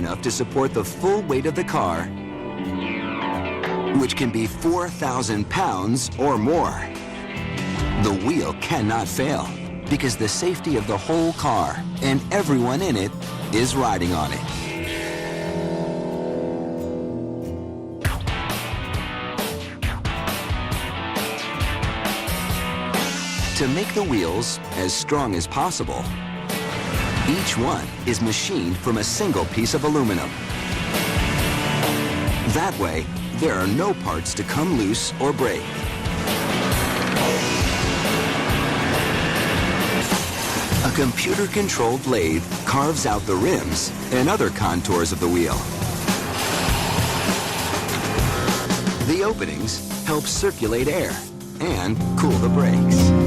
enough to support the full weight of the car, which can be 4,000 pounds or more. The wheel cannot fail because the safety of the whole car and everyone in it is riding on it. To make the wheels as strong as possible, each one is machined from a single piece of aluminum. That way, there are no parts to come loose or break. A computer-controlled lathe carves out the rims and other contours of the wheel. The openings help circulate air and cool the brakes.